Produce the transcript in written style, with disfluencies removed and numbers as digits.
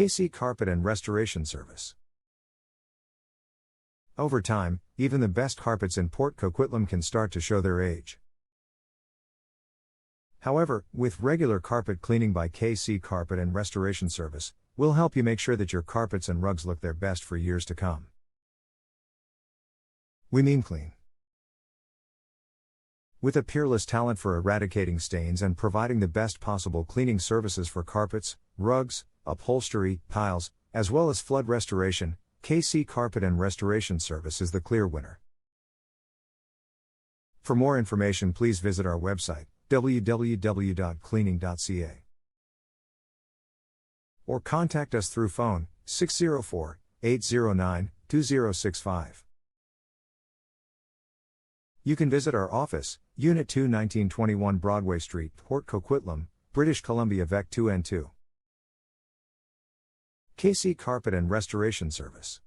KC Carpet and Restoration Service. Over time, even the best carpets in Port Coquitlam can start to show their age. However, with regular carpet cleaning by KC Carpet and Restoration Service, we'll help you make sure that your carpets and rugs look their best for years to come. We mean clean. With a peerless talent for eradicating stains and providing the best possible cleaning services for carpets, rugs, upholstery, tiles, as well as flood restoration, KC Carpet and Restoration Service is the clear winner. For more information, please visit our website, www.cleaning.ca, or contact us through phone 604-809-2065. You can visit our office, Unit 2, 1921 Broadway St, Port Coquitlam, British Columbia VEC 2N2. KC Carpet and Restoration Service.